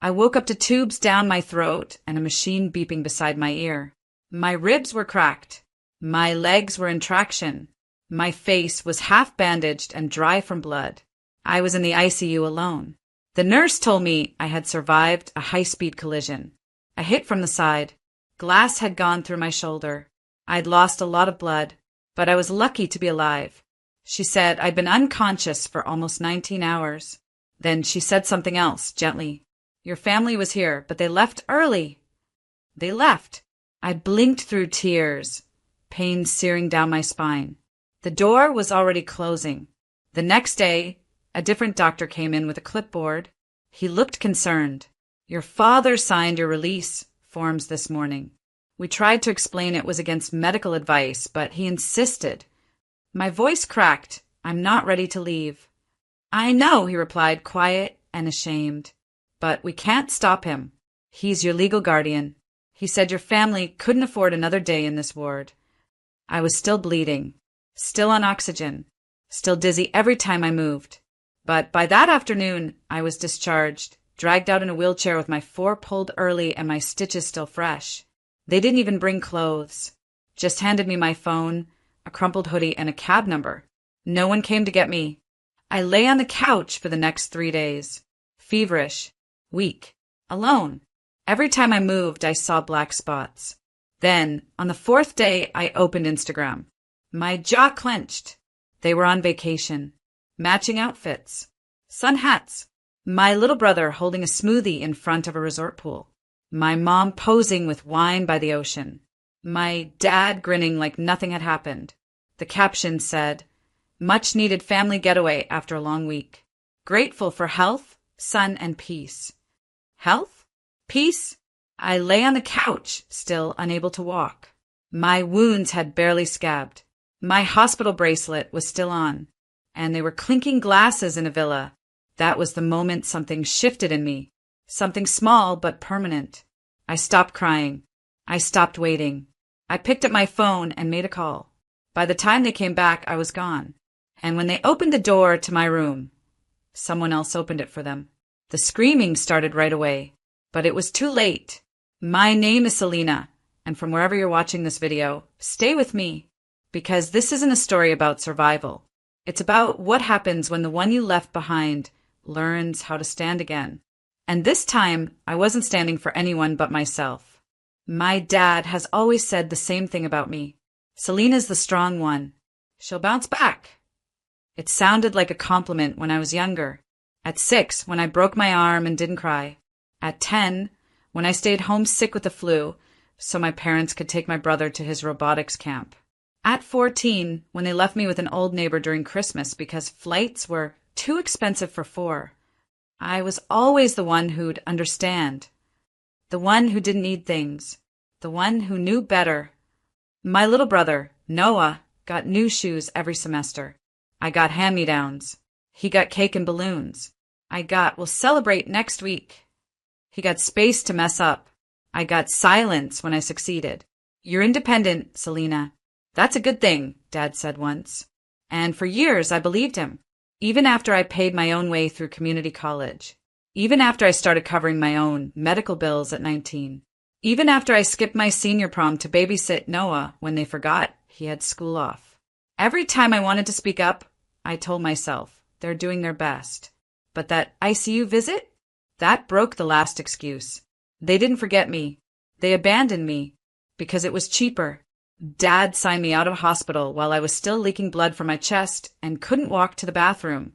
I woke up to tubes down my throat and a machine beeping beside my ear. My ribs were cracked. My legs were in traction. My face was half bandaged and dry from blood. I was in the ICU alone. The nurse told me I had survived a high-speed collision. A hit from the side. Glass had gone through my shoulder. I'd lost a lot of blood, but I was lucky to be alive. She said I'd been unconscious for almost 19 hours. Then she said something else, gently. Your family was here, but they left early. They left. I blinked through tears, pain searing down my spine. The door was already closing. The next day, a different doctor came in with a clipboard. He looked concerned. Your father signed your release forms this morning. We tried to explain it was against medical advice, but he insisted. My voice cracked. I'm not ready to leave. I know, he replied, quiet and ashamed. But we can't stop him. He's your legal guardian. He said your family couldn't afford another day in this ward. I was still bleeding, still on oxygen, still dizzy every time I moved. But by that afternoon, I was discharged, dragged out in a wheelchair with my 4 pulled early and my stitches still fresh. They didn't even bring clothes, just handed me my phone, a crumpled hoodie, and a cab number. No one came to get me. I lay on the couch for the next 3 days, feverish, weak, alone. Every time I moved, I saw black spots. Then, on the 4th day, I opened Instagram. My jaw clenched. They were on vacation. Matching outfits. Sun hats. My little brother holding a smoothie in front of a resort pool. My mom posing with wine by the ocean. My dad grinning like nothing had happened. The caption said, "Much needed family getaway after a long week. Grateful for health, sun, and peace." Health? Peace? I lay on the couch, still unable to walk. My wounds had barely scabbed. My hospital bracelet was still on, and they were clinking glasses in a villa. That was the moment something shifted in me. Something small but permanent. I stopped crying. I stopped waiting. I picked up my phone and made a call. By the time they came back, I was gone. And when they opened the door to my room, someone else opened it for them. The screaming started right away, but it was too late. My name is Selena, and from wherever you're watching this video, stay with me, because this isn't a story about survival. It's about what happens when the one you left behind learns how to stand again. And this time, I wasn't standing for anyone but myself. My dad has always said the same thing about me. Selena's the strong one. She'll bounce back. It sounded like a compliment when I was younger. At 6, when I broke my arm and didn't cry. At 10, when I stayed home sick with the flu, so my parents could take my brother to his robotics camp. At 14, when they left me with an old neighbor during Christmas because flights were too expensive for 4. I was always the one who'd understand. The one who didn't need things. The one who knew better. My little brother, Noah, got new shoes every semester. I got hand-me-downs. He got cake and balloons. I got, "We'll celebrate next week." He got space to mess up. I got silence when I succeeded. "You're independent, Selena. That's a good thing," Dad said once. And for years I believed him, even after I paid my own way through community college. Even after I started covering my own medical bills at 19. Even after I skipped my senior prom to babysit Noah when they forgot he had school off. Every time I wanted to speak up, I told myself, they're doing their best. But that ICU visit? That broke the last excuse. They didn't forget me. They abandoned me because it was cheaper. Dad signed me out of hospital while I was still leaking blood from my chest and couldn't walk to the bathroom,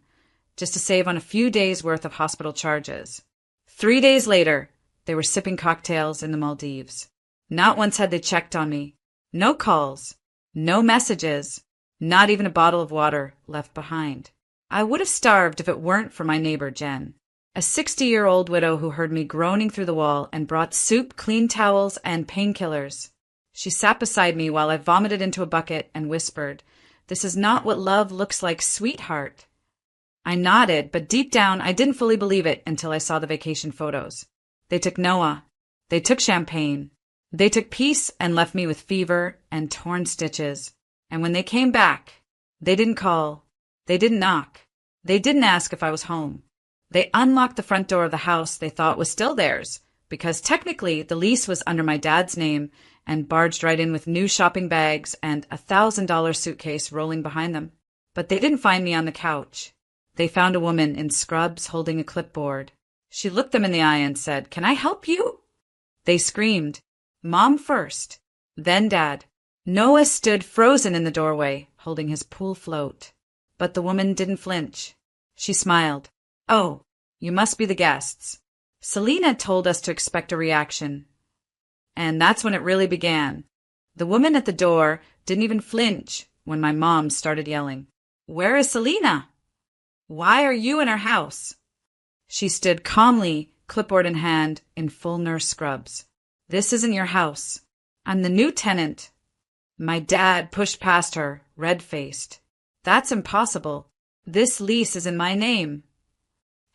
just to save on a few days' worth of hospital charges. 3 days later, they were sipping cocktails in the Maldives. Not once had they checked on me. No calls. No messages. Not even a bottle of water left behind. I would have starved if it weren't for my neighbor, Jen, a 60-year-old widow who heard me groaning through the wall and brought soup, clean towels, and painkillers. She sat beside me while I vomited into a bucket and whispered, "This is not what love looks like, sweetheart." I nodded, but deep down I didn't fully believe it until I saw the vacation photos. They took Noah. They took champagne. They took peace and left me with fever and torn stitches. And when they came back, they didn't call. They didn't knock. They didn't ask if I was home. They unlocked the front door of the house they thought was still theirs, because technically the lease was under my dad's name, and barged right in with new shopping bags and $1,000 suitcase rolling behind them. But they didn't find me on the couch. They found a woman in scrubs holding a clipboard. She looked them in the eye and said, "Can I help you?" They screamed, "Mom first, then Dad." Noah stood frozen in the doorway, holding his pool float. But the woman didn't flinch. She smiled. "Oh, you must be the guests. Selena told us to expect a reaction." And that's when it really began. The woman at the door didn't even flinch when my mom started yelling, "Where is Selena? Why are you in our house?" She stood calmly, clipboard in hand, in full nurse scrubs. "This isn't your house. I'm the new tenant." My dad pushed past her, red-faced. "That's impossible. This lease is in my name."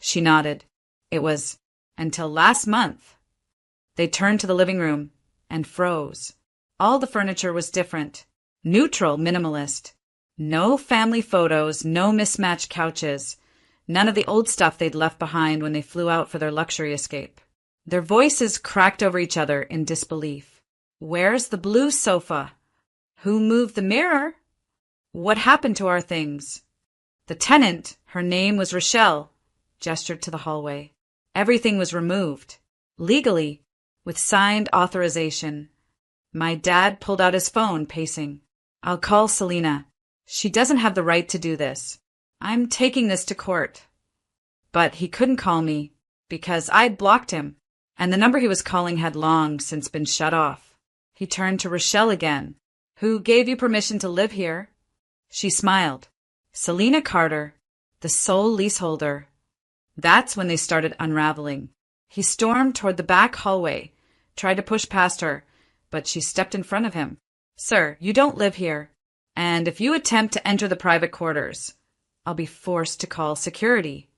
She nodded. "It was until last month." They turned to the living room and froze. All the furniture was different. Neutral, minimalist. No family photos, no mismatched couches. None of the old stuff they'd left behind when they flew out for their luxury escape. Their voices cracked over each other in disbelief. "Where's the blue sofa? Who moved the mirror? What happened to our things?" The tenant, her name was Rochelle, gestured to the hallway. Everything was removed. Legally, with signed authorization. My dad pulled out his phone, pacing. "I'll call Selena. She doesn't have the right to do this. I'm taking this to court." But he couldn't call me, because I'd blocked him, and the number he was calling had long since been shut off. He turned to Rochelle again. "Who gave you permission to live here?" She smiled. "Selena Carter, the sole leaseholder." That's when they started unraveling. He stormed toward the back hallway, tried to push past her, but she stepped in front of him. "Sir, you don't live here, and if you attempt to enter the private quarters, I'll be forced to call security."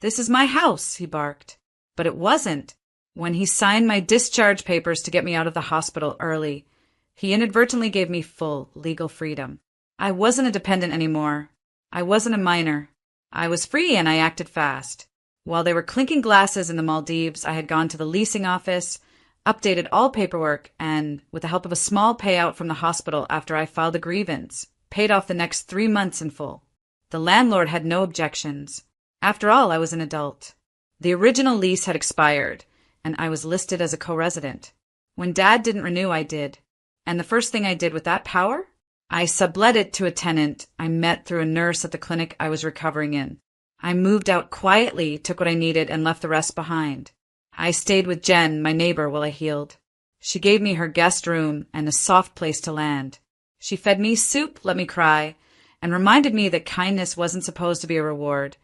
"This is my house," he barked. But it wasn't. When he signed my discharge papers to get me out of the hospital early, he inadvertently gave me full legal freedom. I wasn't a dependent anymore. I wasn't a minor. I was free, and I acted fast. While they were clinking glasses in the Maldives, I had gone to the leasing office, updated all paperwork, and, with the help of a small payout from the hospital after I filed a grievance, paid off the next 3 months in full. The landlord had no objections. After all, I was an adult. The original lease had expired, and I was listed as a co-resident. When Dad didn't renew, I did. And the first thing I did with that power? I sublet it to a tenant I met through a nurse at the clinic I was recovering in. I moved out quietly, took what I needed, and left the rest behind. I stayed with Jen, my neighbor, while I healed. She gave me her guest room and a soft place to land. She fed me soup, let me cry, and reminded me that kindness wasn't supposed to be a reward.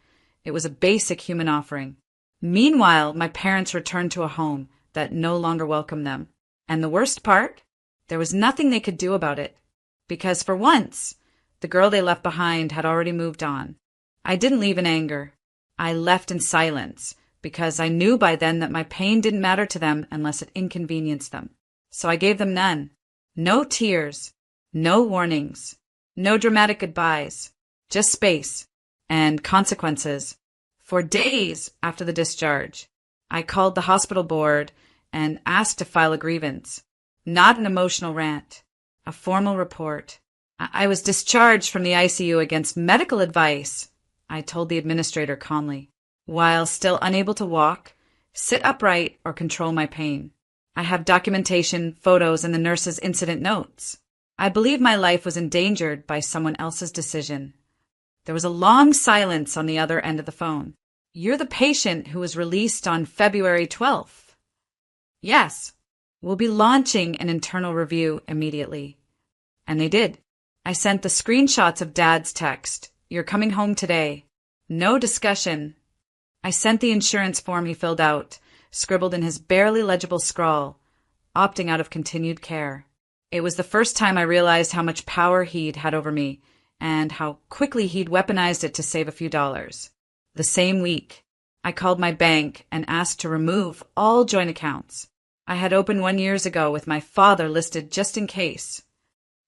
It was a basic human offering. Meanwhile, my parents returned to a home that no longer welcomed them. And the worst part? There was nothing they could do about it. Because for once, the girl they left behind had already moved on. I didn't leave in anger. I left in silence, because I knew by then that my pain didn't matter to them unless it inconvenienced them. So I gave them none. No tears, no warnings, no dramatic goodbyes, just space and consequences. For days after the discharge, I called the hospital board and asked to file a grievance. Not an emotional rant, a formal report. I was discharged from the ICU against medical advice, I told the administrator calmly, while still unable to walk, sit upright, or control my pain. I have documentation, photos, and the nurse's incident notes. I believe my life was endangered by someone else's decision. There was a long silence on the other end of the phone. "You're the patient who was released on February 12th. "Yes. We'll be launching an internal review immediately." And they did. I sent the screenshots of Dad's text. "You're coming home today." No discussion. I sent the insurance form he filled out, scribbled in his barely legible scrawl, opting out of continued care. It was the first time I realized how much power he'd had over me, and how quickly he'd weaponized it to save a few dollars. The same week, I called my bank and asked to remove all joint accounts I had opened 1 year ago with my father listed just in case.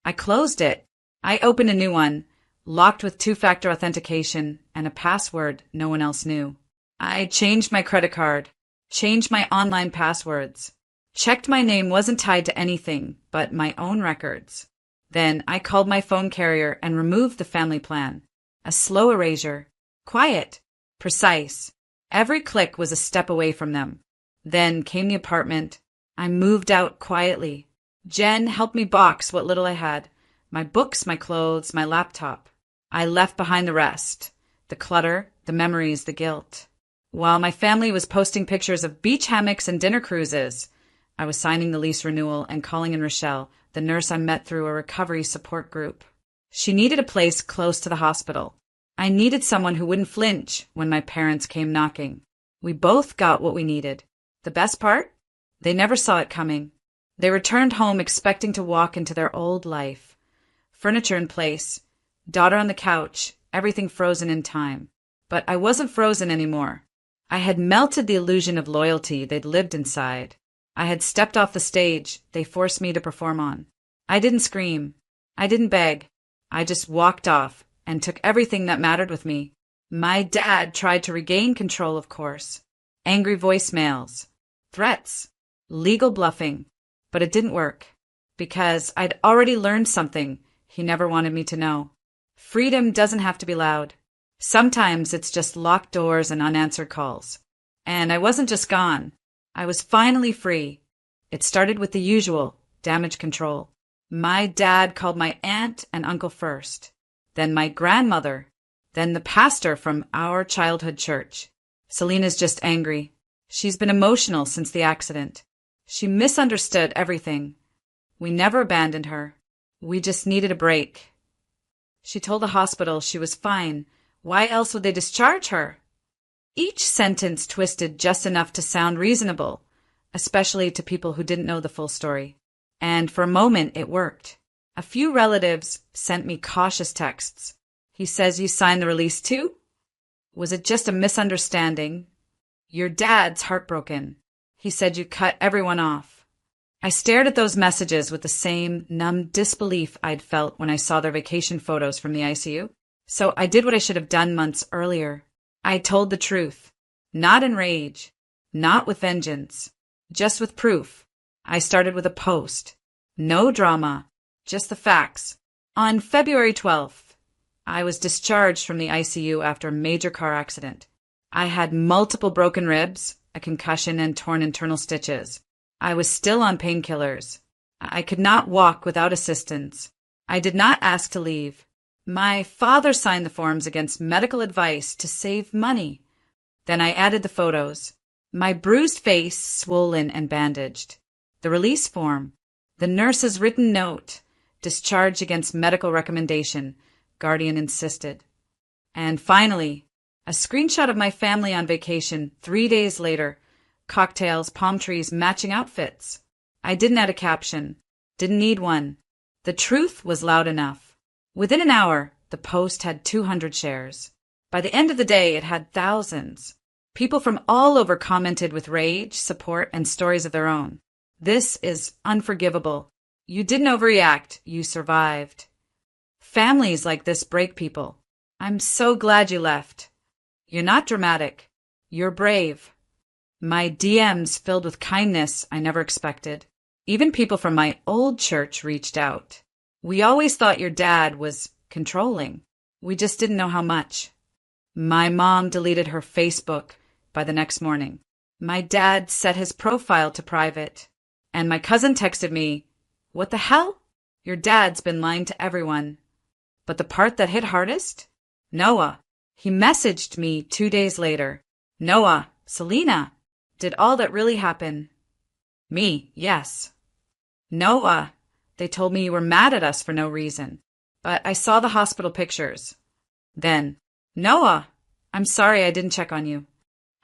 I closed it. I opened a new one, locked with 2-factor authentication and a password no one else knew. I changed my credit card, changed my online passwords, checked my name wasn't tied to anything but my own records. Then I called my phone carrier and removed the family plan. A slow erasure. Quiet. Precise. Every click was a step away from them. Then came the apartment. I moved out quietly. Jen helped me box what little I had. My books, my clothes, my laptop. I left behind the rest. The clutter, the memories, the guilt. While my family was posting pictures of beach hammocks and dinner cruises, I was signing the lease renewal and calling in Rochelle, the nurse I met through a recovery support group. She needed a place close to the hospital. I needed someone who wouldn't flinch when my parents came knocking. We both got what we needed. The best part? They never saw it coming. They returned home expecting to walk into their old life. Furniture in place, daughter on the couch, everything frozen in time. But I wasn't frozen anymore. I had melted the illusion of loyalty they'd lived inside. I had stepped off the stage they forced me to perform on. I didn't scream. I didn't beg. I just walked off and took everything that mattered with me. My dad tried to regain control, of course. Angry voicemails, threats, legal bluffing. But it didn't work, because I'd already learned something he never wanted me to know. Freedom doesn't have to be loud. Sometimes it's just locked doors and unanswered calls. And I wasn't just gone. I was finally free. It started with the usual, damage control. My dad called my aunt and uncle first, then my grandmother, then the pastor from our childhood church. Selena's just angry. She's been emotional since the accident. She misunderstood everything. We never abandoned her. We just needed a break. She told the hospital she was fine. Why else would they discharge her? Each sentence twisted just enough to sound reasonable, especially to people who didn't know the full story. And for a moment, it worked. A few relatives sent me cautious texts. He says you signed the release too? Was it just a misunderstanding? Your dad's heartbroken. He said you cut everyone off. I stared at those messages with the same numb disbelief I'd felt when I saw their vacation photos from the ICU. So I did what I should have done months earlier. I told the truth. Not in rage. Not with vengeance. Just with proof. I started with a post. No drama. Just the facts. On February 12th, I was discharged from the ICU after a major car accident. I had multiple broken ribs, a concussion, and torn internal stitches. I was still on painkillers. I could not walk without assistance. I did not ask to leave. My father signed the forms against medical advice to save money. Then I added the photos. My bruised face, swollen and bandaged. The release form. The nurse's written note. Discharge against medical recommendation. Guardian insisted. And finally, a screenshot of my family on vacation 3 days later. Cocktails, palm trees, matching outfits. I didn't add a caption. Didn't need one. The truth was loud enough. Within an hour, the post had 200 shares. By the end of the day, it had thousands. People from all over commented with rage, support, and stories of their own. This is unforgivable. You didn't overreact. You survived. Families like this break people. I'm so glad you left. You're not dramatic. You're brave. My DMs filled with kindness I never expected. Even people from my old church reached out. We always thought your dad was controlling. We just didn't know how much. My mom deleted her Facebook by the next morning. My dad set his profile to private. And my cousin texted me, "What the hell? Your dad's been lying to everyone." But the part that hit hardest? Noah. He messaged me 2 days later. "Noah, Selena, did all that really happen?" Me, yes. "Noah, they told me you were mad at us for no reason. But I saw the hospital pictures." Then, "Noah, I'm sorry I didn't check on you."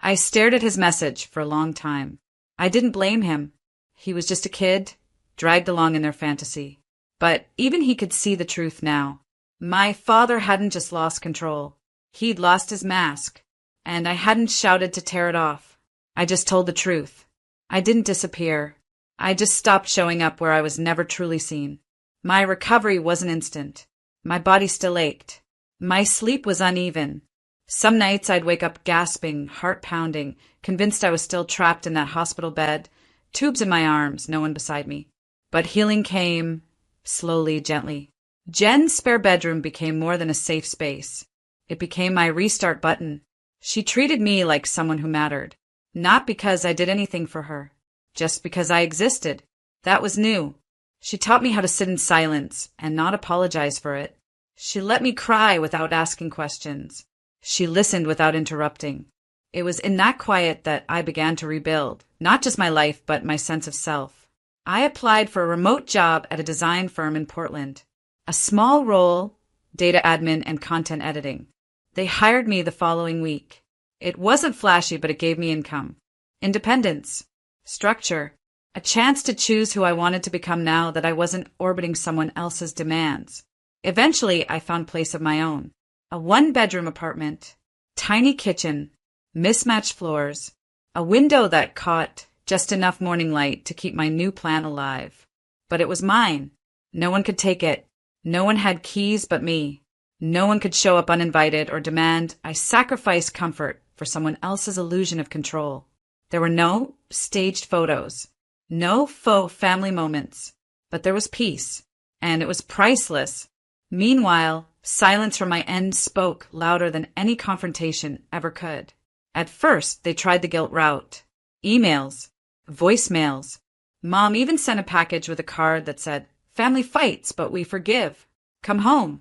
I stared at his message for a long time. I didn't blame him. He was just a kid, dragged along in their fantasy. But even he could see the truth now. My father hadn't just lost control. He'd lost his mask. And I hadn't shouted to tear it off. I just told the truth. I didn't disappear. I just stopped showing up where I was never truly seen. My recovery wasn't instant. My body still ached. My sleep was uneven. Some nights I'd wake up gasping, heart pounding, convinced I was still trapped in that hospital bed, tubes in my arms, no one beside me. But healing came, slowly, gently. Jen's spare bedroom became more than a safe space. It became my restart button. She treated me like someone who mattered. Not because I did anything for her, just because I existed. That was new. She taught me how to sit in silence and not apologize for it. She let me cry without asking questions. She listened without interrupting. It was in that quiet that I began to rebuild, not just my life, but my sense of self. I applied for a remote job at a design firm in Portland. A small role, data admin and content editing. They hired me the following week. It wasn't flashy, but it gave me income, independence, structure, a chance to choose who I wanted to become now that I wasn't orbiting someone else's demands. Eventually, I found a place of my own. A one-bedroom apartment, tiny kitchen, mismatched floors, a window that caught just enough morning light to keep my new plan alive. But it was mine. No one could take it. No one had keys but me. No one could show up uninvited or demand I sacrifice comfort for someone else's illusion of control. There were no staged photos, no faux family moments, but there was peace, and it was priceless. Meanwhile, silence from my end spoke louder than any confrontation ever could. At first, they tried the guilt route. Emails, voicemails. Mom even sent a package with a card that said, "Family fights, but we forgive. Come home."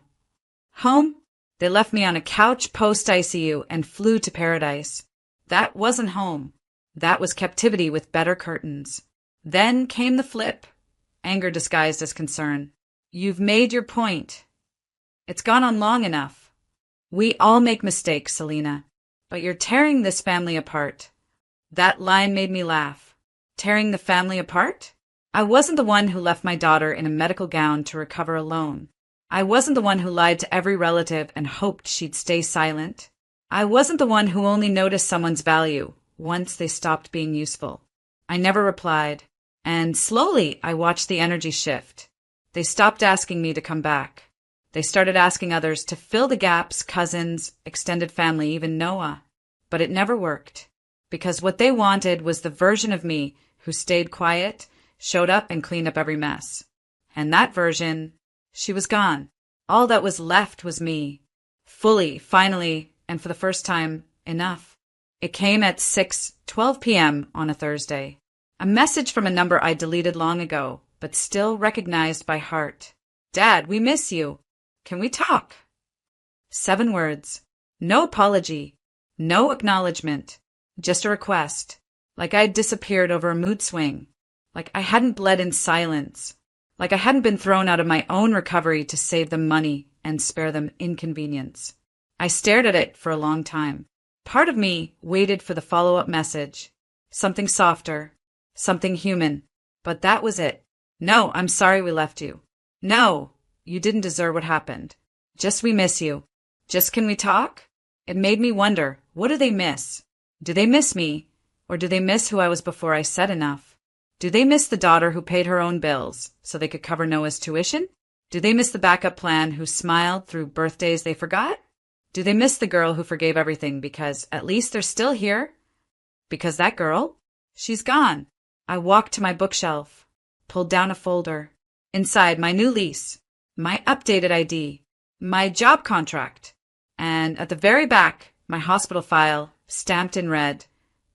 Home? They left me on a couch post-ICU and flew to paradise. That wasn't home. That was captivity with better curtains. Then came the flip. Anger disguised as concern. "You've made your point. It's gone on long enough. We all make mistakes, Selena. But you're tearing this family apart." That line made me laugh. Tearing the family apart? I wasn't the one who left my daughter in a medical gown to recover alone. I wasn't the one who lied to every relative and hoped she'd stay silent. I wasn't the one who only noticed someone's value once they stopped being useful. I never replied, and slowly I watched the energy shift. They stopped asking me to come back. They started asking others to fill the gaps, cousins, extended family, even Noah. But it never worked, because what they wanted was the version of me who stayed quiet, showed up, and cleaned up every mess. And that version, she was gone. All that was left was me. Fully, finally, and for the first time, enough. It came at 6:12 p.m. on a Thursday. A message from a number I deleted long ago, but still recognized by heart. "Dad, we miss you. Can we talk?" 7 words. No apology. No acknowledgement. Just a request. Like I'd disappeared over a mood swing. Like I hadn't bled in silence. Like I hadn't been thrown out of my own recovery to save them money and spare them inconvenience. I stared at it for a long time. Part of me waited for the follow-up message. Something softer. Something human. But that was it. "No, I'm sorry we left you. No, you didn't deserve what happened. Just we miss you. Just can we talk?" It made me wonder, what do they miss? Do they miss me? Or do they miss who I was before I said enough? Do they miss the daughter who paid her own bills so they could cover Noah's tuition? Do they miss the backup plan who smiled through birthdays they forgot? Do they miss the girl who forgave everything because at least they're still here? Because that girl? She's gone. I walked to my bookshelf, pulled down a folder. Inside, my new lease, my updated ID, my job contract, and at the very back, my hospital file, stamped in red,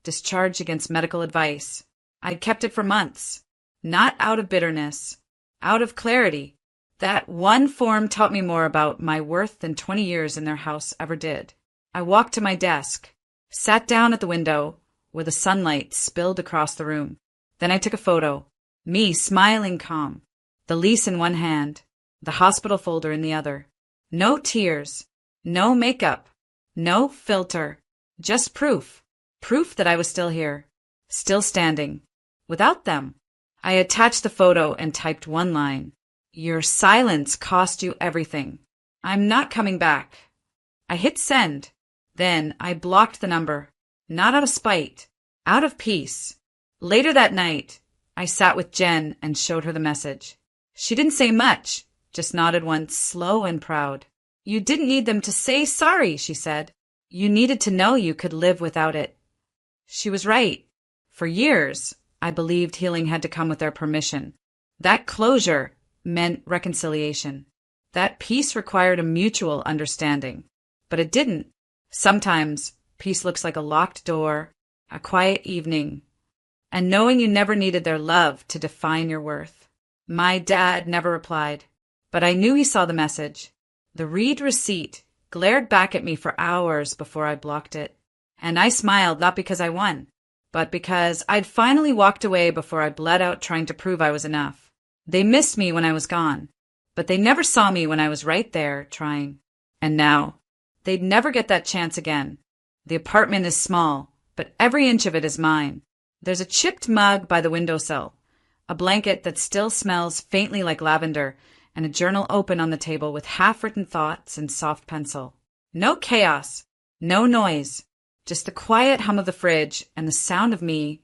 discharged against medical advice. I'd kept it for months, not out of bitterness, out of clarity. That one form taught me more about my worth than 20 years in their house ever did. I walked to my desk, sat down at the window where the sunlight spilled across the room. Then I took a photo, me smiling calm, the lease in one hand, the hospital folder in the other. No tears, no makeup, no filter, just proof. Proof that I was still here, still standing. Without them. I attached the photo and typed one line. "Your silence cost you everything. I'm not coming back." I hit send. Then I blocked the number. Not out of spite. Out of peace. Later that night, I sat with Jen and showed her the message. She didn't say much, just nodded once, slow and proud. "You didn't need them to say sorry," she said. You needed to know you could live without it. She was right. For years, I believed healing had to come with their permission. That closure meant reconciliation. That peace required a mutual understanding. But it didn't. Sometimes, peace looks like a locked door, a quiet evening, and knowing you never needed their love to define your worth. My dad never replied, but I knew he saw the message. The read receipt glared back at me for hours before I blocked it. And I smiled not because I won, but because I'd finally walked away before I bled out trying to prove I was enough. They missed me when I was gone, but they never saw me when I was right there trying. And now, they'd never get that chance again. The apartment is small, but every inch of it is mine. There's a chipped mug by the windowsill, a blanket that still smells faintly like lavender, and a journal open on the table with half-written thoughts in soft pencil. No chaos, no noise, just the quiet hum of the fridge and the sound of me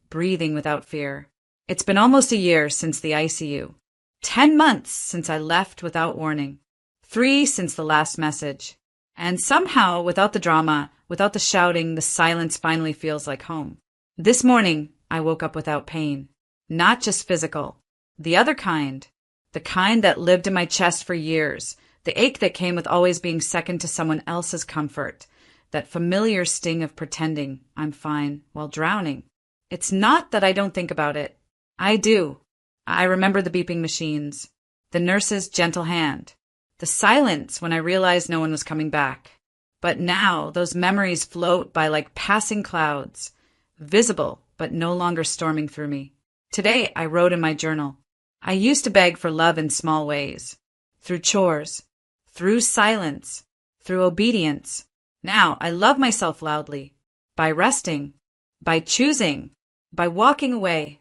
breathing without fear. It's been almost a year since the ICU. 10 months since I left without warning. 3 since the last message. And somehow, without the drama, without the shouting, the silence finally feels like home. This morning, I woke up without pain. Not just physical. The other kind. The kind that lived in my chest for years. The ache that came with always being second to someone else's comfort. That familiar sting of pretending I'm fine while drowning. It's not that I don't think about it. I do. I remember the beeping machines. The nurse's gentle hand. The silence when I realized no one was coming back. But now those memories float by like passing clouds. Visible, but no longer storming through me. Today I wrote in my journal. I used to beg for love in small ways. Through chores. Through silence. Through obedience. Now I love myself loudly. By resting. By choosing. By walking away.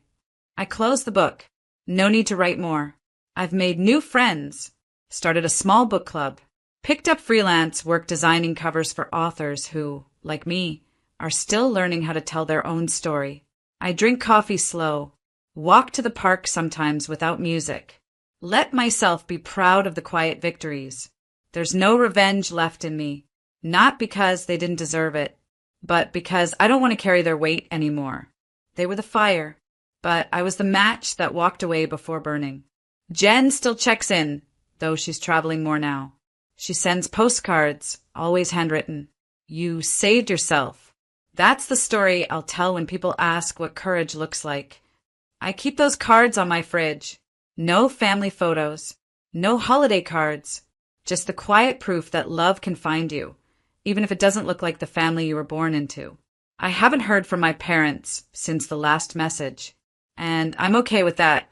I closed the book. No need to write more. I've made new friends. Started a small book club. Picked up freelance work designing covers for authors who, like me, are still learning how to tell their own story. I drink coffee slow. Walk to the park sometimes without music. Let myself be proud of the quiet victories. There's no revenge left in me. Not because they didn't deserve it, but because I don't want to carry their weight anymore. They were the fire, but I was the match that walked away before burning. Jen still checks in, though she's traveling more now. She sends postcards, always handwritten. You saved yourself. That's the story I'll tell when people ask what courage looks like. I keep those cards on my fridge. No family photos. No holiday cards. Just the quiet proof that love can find you, even if it doesn't look like the family you were born into. I haven't heard from my parents since the last message, and I'm okay with that.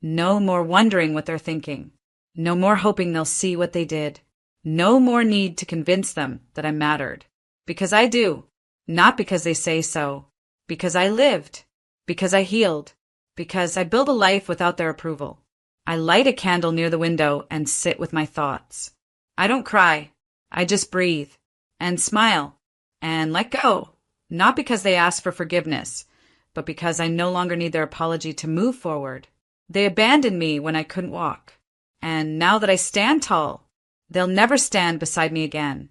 No more wondering what they're thinking. No more hoping they'll see what they did. No more need to convince them that I mattered. Because I do. Not because they say so. Because I lived. Because I healed. Because I build a life without their approval. I light a candle near the window and sit with my thoughts. I don't cry. I just breathe. And smile. And let go. Not because they ask for forgiveness, but because I no longer need their apology to move forward. They abandoned me when I couldn't walk. And now that I stand tall, they'll never stand beside me again.